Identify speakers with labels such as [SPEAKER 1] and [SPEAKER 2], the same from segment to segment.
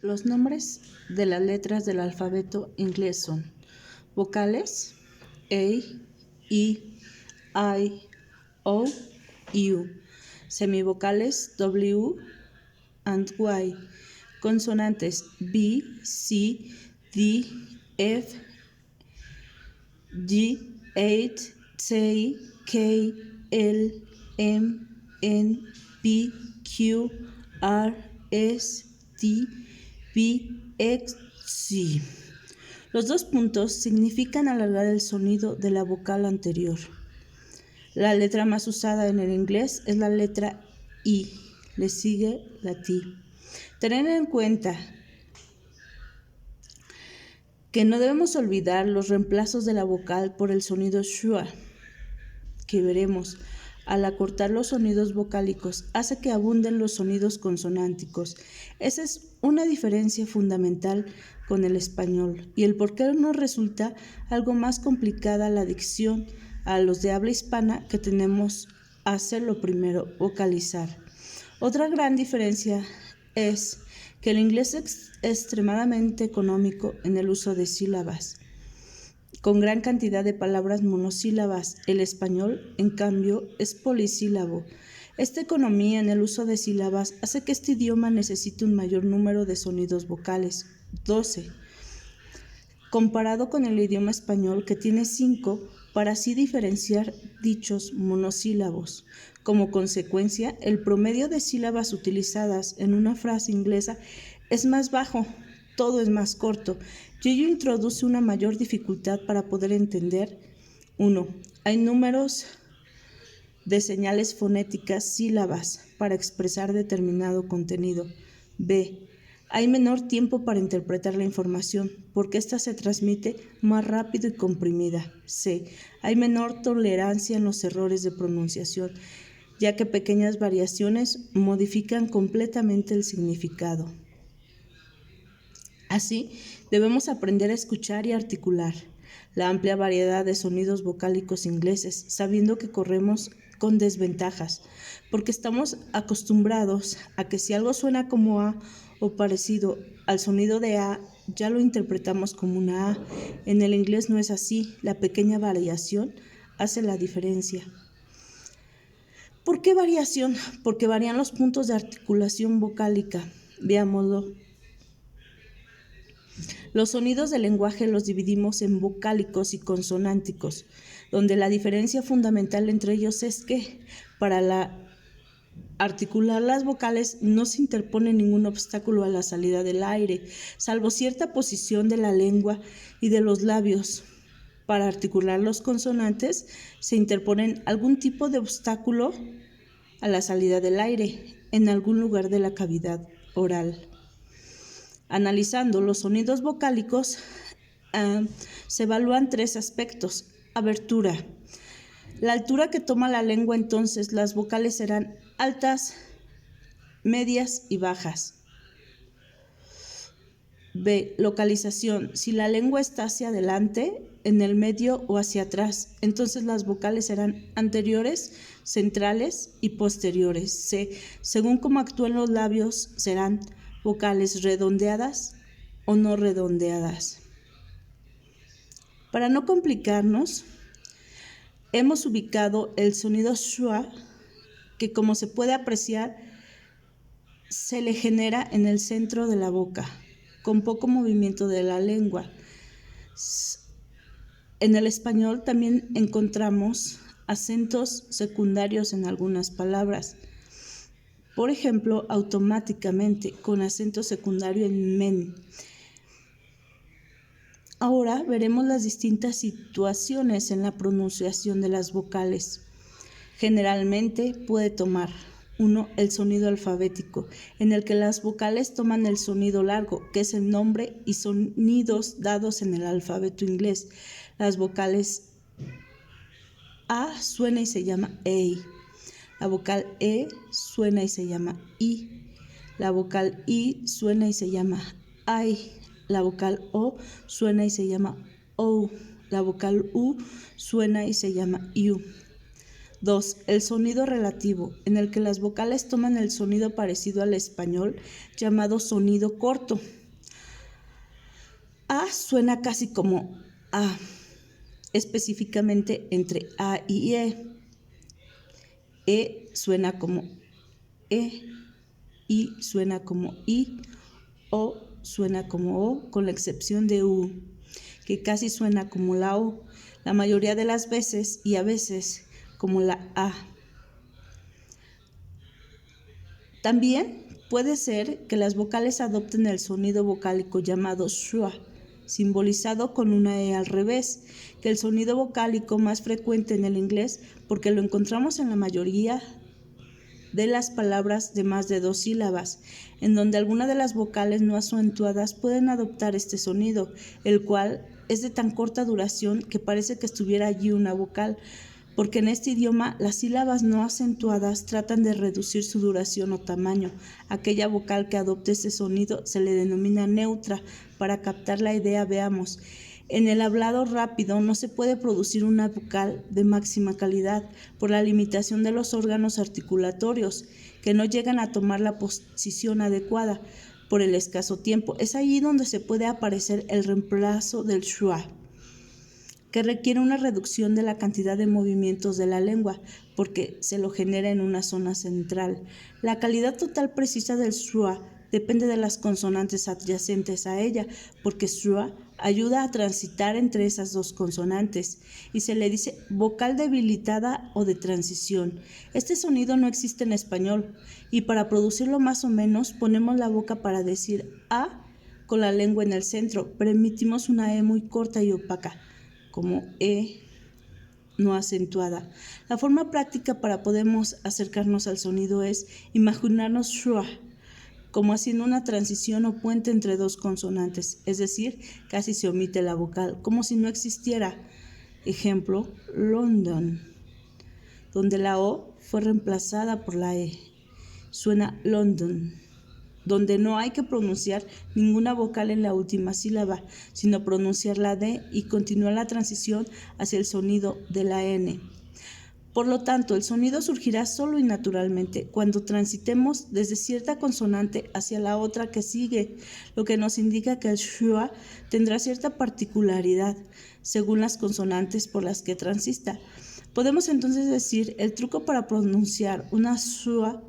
[SPEAKER 1] Los nombres de las letras del alfabeto inglés son vocales A, E, I, O, U, semivocales W and Y, consonantes B, C, D, F, G, H, C, K, L, M, N, P, Q, R, S, T, V, X, Z. Los dos puntos significan alargar el sonido de la vocal anterior. La letra más usada en el inglés es la letra I, le sigue la T. Tener en cuenta que no debemos olvidar los reemplazos de la vocal por el sonido schwa, que veremos. Al acortar los sonidos vocálicos hace que abunden los sonidos consonánticos. Esa es una diferencia fundamental con el español y el por qué nos resulta algo más complicada la dicción a los de habla hispana, que tenemos a hacerlo primero, vocalizar. Otra gran diferencia es que el inglés es extremadamente económico en el uso de sílabas, con gran cantidad de palabras monosílabas. El español, en cambio, es polisílabo. Esta economía en el uso de sílabas hace que este idioma necesite un mayor número de sonidos vocales, 12, comparado con el idioma español, que tiene 5, para así diferenciar dichos monosílabos. Como consecuencia, el promedio de sílabas utilizadas en una frase inglesa es más bajo, todo es más corto, y ello introduce una mayor dificultad para poder entender. 1. Hay números de señales fonéticas, sílabas, para expresar determinado contenido. B. Hay menor tiempo para interpretar la información, porque ésta se transmite más rápido y comprimida. C. Hay menor tolerancia en los errores de pronunciación, ya que pequeñas variaciones modifican completamente el significado. Así, debemos aprender a escuchar y articular la amplia variedad de sonidos vocálicos ingleses, sabiendo que corremos con desventajas, porque estamos acostumbrados a que si algo suena como A o parecido al sonido de A, ya lo interpretamos como una A. En el inglés no es así, la pequeña variación hace la diferencia. ¿Por qué variación? Porque varían los puntos de articulación vocálica. Veámoslo. Los sonidos del lenguaje los dividimos en vocálicos y consonánticos, donde la diferencia fundamental entre ellos es que para articular las vocales no se interpone ningún obstáculo a la salida del aire, salvo cierta posición de la lengua y de los labios. Para articular los consonantes se interponen algún tipo de obstáculo a la salida del aire en algún lugar de la cavidad oral. Analizando los sonidos vocálicos, se evalúan 3 aspectos. Abertura. La altura que toma la lengua, entonces las vocales serán altas, medias y bajas. B. Localización. Si la lengua está hacia adelante, en el medio o hacia atrás, entonces las vocales serán anteriores, centrales y posteriores. C. Según cómo actúen los labios, serán vocales redondeadas o no redondeadas. Para no complicarnos, hemos ubicado el sonido schwa, que como se puede apreciar, se le genera en el centro de la boca, con poco movimiento de la lengua. En el español también encontramos acentos secundarios en algunas palabras. Por ejemplo, automáticamente, con acento secundario en men. Ahora veremos las distintas situaciones en la pronunciación de las vocales. Generalmente puede tomar 1. El sonido alfabético, en el que las vocales toman el sonido largo, que es el nombre y sonidos dados en el alfabeto inglés. Las vocales A suena y se llama A. La vocal E suena y se llama I. La vocal I suena y se llama I. La vocal O suena y se llama O. La vocal U suena y se llama U. 2. El sonido relativo, en el que las vocales toman el sonido parecido al español, llamado sonido corto. A suena casi como A, específicamente entre A y E. E suena como E, I suena como I, O suena como O, con la excepción de U, que casi suena como la O, la mayoría de las veces y a veces como la A. También puede ser que las vocales adopten el sonido vocálico llamado schwa, simbolizado con una E al revés, que el sonido vocálico más frecuente en el inglés porque lo encontramos en la mayoría de las palabras de más de 2 sílabas, en donde alguna de las vocales no acentuadas pueden adoptar este sonido, el cual es de tan corta duración que parece que estuviera allí una vocal, porque en este idioma las sílabas no acentuadas tratan de reducir su duración o tamaño. Aquella vocal que adopte ese sonido se le denomina neutra. Para captar la idea, veamos. En el hablado rápido no se puede producir una vocal de máxima calidad por la limitación de los órganos articulatorios, que no llegan a tomar la posición adecuada por el escaso tiempo. Es allí donde se puede aparecer el reemplazo del schwa, que requiere una reducción de la cantidad de movimientos de la lengua, porque se lo genera en una zona central. La calidad total precisa del schwa depende de las consonantes adyacentes a ella, porque schwa ayuda a transitar entre esas dos consonantes, y se le dice vocal debilitada o de transición. Este sonido no existe en español, y para producirlo más o menos ponemos la boca para decir A con la lengua en el centro, pero emitimos una E muy corta y opaca, como E no acentuada. La forma práctica para podernos acercarnos al sonido es imaginarnos schwa como haciendo una transición o puente entre dos consonantes, es decir, casi se omite la vocal, como si no existiera. Ejemplo, London, donde la O fue reemplazada por la E. Suena London, donde no hay que pronunciar ninguna vocal en la última sílaba, sino pronunciar la D y continuar la transición hacia el sonido de la N. Por lo tanto, el sonido surgirá solo y naturalmente cuando transitemos desde cierta consonante hacia la otra que sigue, lo que nos indica que el schwa tendrá cierta particularidad según las consonantes por las que transita. Podemos entonces decir, el truco para pronunciar una schwa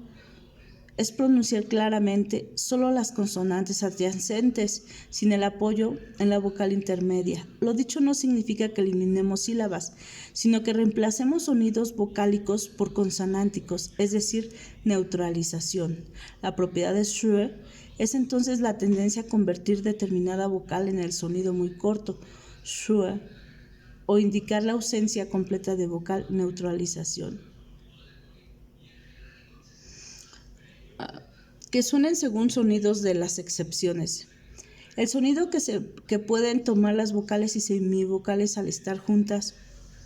[SPEAKER 1] es pronunciar claramente solo las consonantes adyacentes, sin el apoyo en la vocal intermedia. Lo dicho no significa que eliminemos sílabas, sino que reemplacemos sonidos vocálicos por consonánticos, es decir, neutralización. La propiedad de schwa es entonces la tendencia a convertir determinada vocal en el sonido muy corto, schwa, o indicar la ausencia completa de vocal, neutralización. Que suenen según sonidos de las excepciones. El sonido que pueden tomar las vocales y semivocales al estar juntas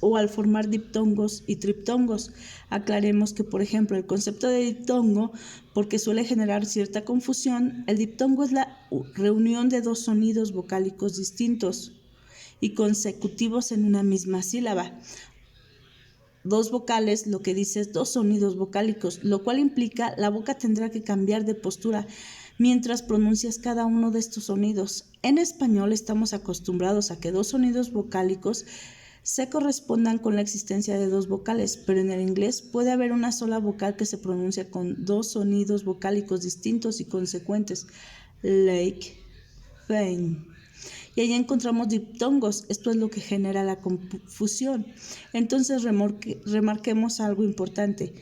[SPEAKER 1] o al formar diptongos y triptongos. Aclaremos que, por ejemplo, el concepto de diptongo, porque suele generar cierta confusión, el diptongo es la reunión de dos sonidos vocálicos distintos y consecutivos en una misma sílaba. Dos vocales, lo que dice es dos sonidos vocálicos, lo cual implica la boca tendrá que cambiar de postura mientras pronuncias cada uno de estos sonidos. En español estamos acostumbrados a que dos sonidos vocálicos se correspondan con la existencia de dos vocales, pero en el inglés puede haber una sola vocal que se pronuncia con dos sonidos vocálicos distintos y consecuentes, like, pain. Y ahí encontramos diptongos, esto es lo que genera la confusión. Entonces remarquemos algo importante.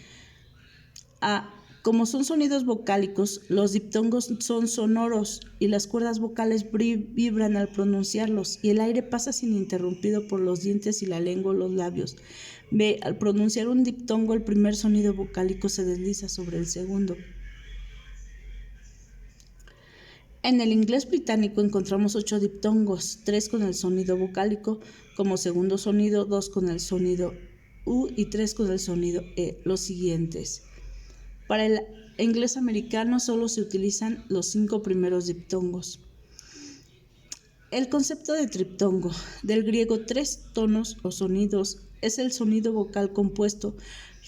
[SPEAKER 1] Como son sonidos vocálicos, los diptongos son sonoros y las cuerdas vocales vibran al pronunciarlos y el aire pasa sin interrumpido por los dientes y la lengua o los labios. B. Al pronunciar un diptongo, el primer sonido vocálico se desliza sobre el segundo. En el inglés británico encontramos 8 diptongos, 3 con el sonido vocálico como segundo sonido, 2 con el sonido U y 3 con el sonido E, los siguientes. Para el inglés americano solo se utilizan los 5 primeros diptongos. El concepto de triptongo, del griego 3 tonos o sonidos es el sonido vocal compuesto,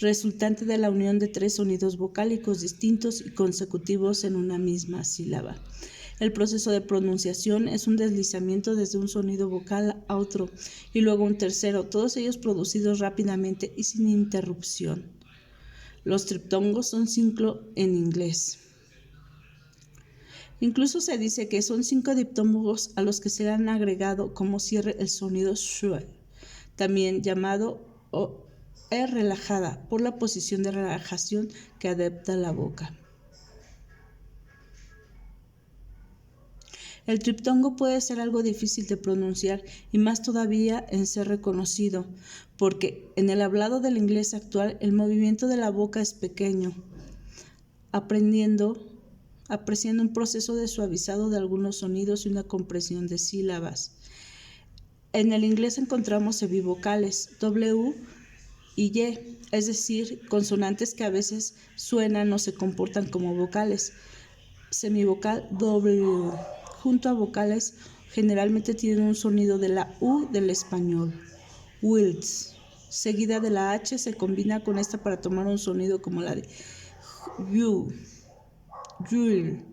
[SPEAKER 1] resultante de la unión de tres sonidos vocálicos distintos y consecutivos en una misma sílaba. El proceso de pronunciación es un deslizamiento desde un sonido vocal a otro y luego un tercero, todos ellos producidos rápidamente y sin interrupción. Los triptongos son 5 en inglés. Incluso se dice que son 5 diptongos a los que se han agregado como cierre el sonido schwa, también llamado E relajada, por la posición de relajación que adopta la boca. El triptongo puede ser algo difícil de pronunciar y más todavía en ser reconocido, porque en el hablado del inglés actual el movimiento de la boca es pequeño, apreciando un proceso de suavizado de algunos sonidos y una compresión de sílabas. En el inglés encontramos semivocales W y Y, es decir, consonantes que a veces suenan o se comportan como vocales. Semivocal W, junto a vocales, generalmente tienen un sonido de la U del español. Wills, seguida de la H, se combina con esta para tomar un sonido como la de U. Yul,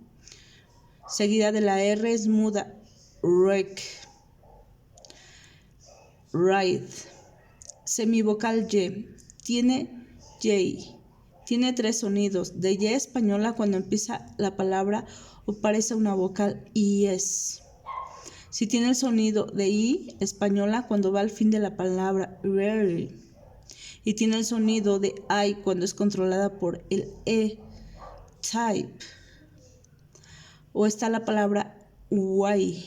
[SPEAKER 1] seguida de la R es muda. Rec, Right. Semivocal Y, tiene 3 sonidos. De Y española cuando empieza la palabra o parece una vocal y es. Si tiene el sonido de I española cuando va al fin de la palabra very. Y tiene el sonido de I cuando es controlada por el E, type. O está la palabra Y.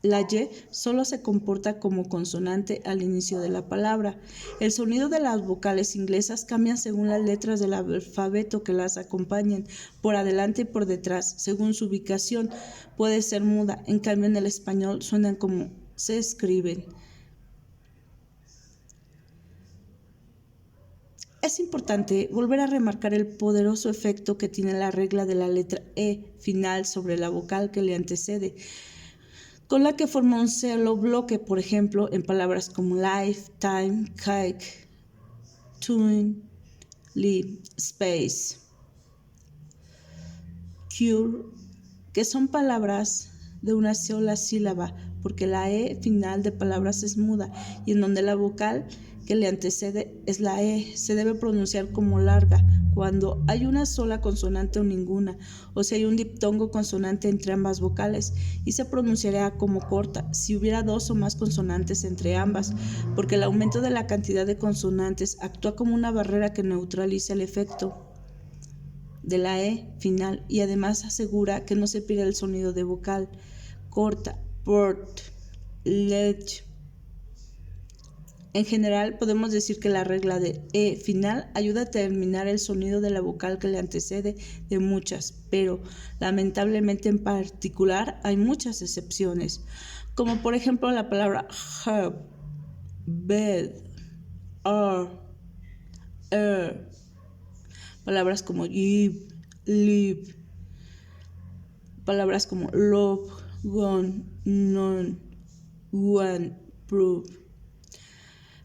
[SPEAKER 1] La Y solo se comporta como consonante al inicio de la palabra. El sonido de las vocales inglesas cambia según las letras del alfabeto que las acompañen, por adelante y por detrás, según su ubicación. Puede ser muda, en cambio en el español suenan como se escriben. Es importante volver a remarcar el poderoso efecto que tiene la regla de la letra E final sobre la vocal que le antecede, con la que forma un solo bloque, por ejemplo, en palabras como life, time, cake, tune, live, space, cure, que son palabras de una sola sílaba, porque la E final de palabras es muda y en donde la vocal que le antecede es la E, se debe pronunciar como larga cuando hay una sola consonante o ninguna, o si hay un diptongo consonante entre ambas vocales, y se pronunciará como corta si hubiera 2 o más consonantes entre ambas, porque el aumento de la cantidad de consonantes actúa como una barrera que neutraliza el efecto de la E final y además asegura que no se pierda el sonido de vocal corta, port, lech. En general, podemos decir que la regla de E final ayuda a terminar el sonido de la vocal que le antecede de muchas, pero lamentablemente en particular hay muchas excepciones, como por ejemplo la palabra herb, bed, air, palabras como give, live, palabras como love, gone, none, one, prove.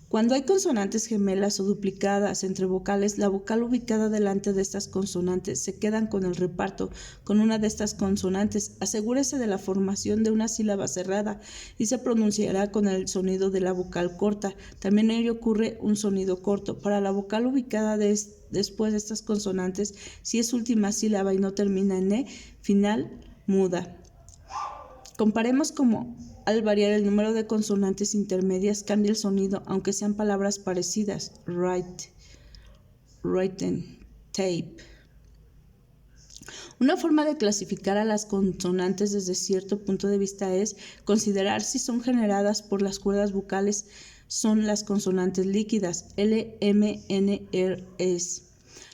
[SPEAKER 1] Cuando hay consonantes gemelas o duplicadas entre vocales, la vocal ubicada delante de estas consonantes se quedan con el reparto con una de estas consonantes. Asegúrese de la formación de una sílaba cerrada y se pronunciará con el sonido de la vocal corta. También ello ocurre un sonido corto. Para la vocal ubicada después de estas consonantes, si es última sílaba y no termina en E, final, muda. Comparemos cómo al variar el número de consonantes intermedias cambia el sonido, aunque sean palabras parecidas. Write, written, tape. Una forma de clasificar a las consonantes desde cierto punto de vista es considerar si son generadas por las cuerdas vocales. Son las consonantes líquidas, L, M, N, R, S.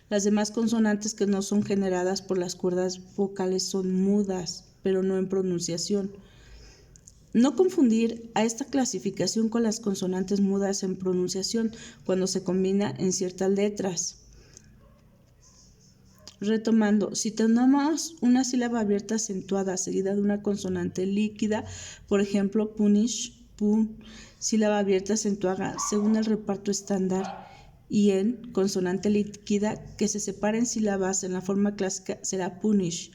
[SPEAKER 1] Las demás consonantes que no son generadas por las cuerdas vocales son mudas, pero no en pronunciación. No confundir a esta clasificación con las consonantes mudas en pronunciación cuando se combina en ciertas letras. Retomando, si tenemos una sílaba abierta acentuada seguida de una consonante líquida, por ejemplo, punish, pun, sílaba abierta acentuada según el reparto estándar, y en consonante líquida que se separa en sílabas en la forma clásica será punish.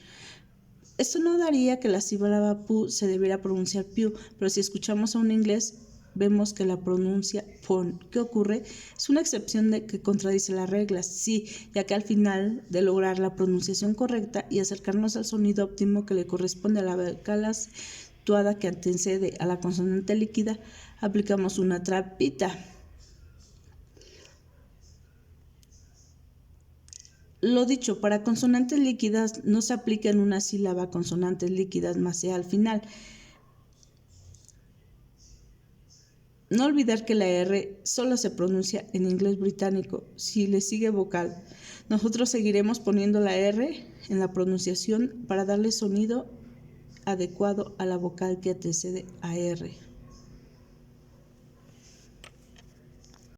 [SPEAKER 1] Esto no daría que la sílaba pu se debiera pronunciar piu, pero si escuchamos a un inglés vemos que la pronuncia pon. ¿Qué ocurre? Es una excepción que contradice las reglas, sí, ya que al final de lograr la pronunciación correcta y acercarnos al sonido óptimo que le corresponde a la vocal acentuada que antecede a la consonante líquida, aplicamos una trampita. Lo dicho, para consonantes líquidas no se aplica en una sílaba consonantes líquidas más e al final. No olvidar que la R solo se pronuncia en inglés británico si le sigue vocal. Nosotros seguiremos poniendo la R en la pronunciación para darle sonido adecuado a la vocal que antecede a R.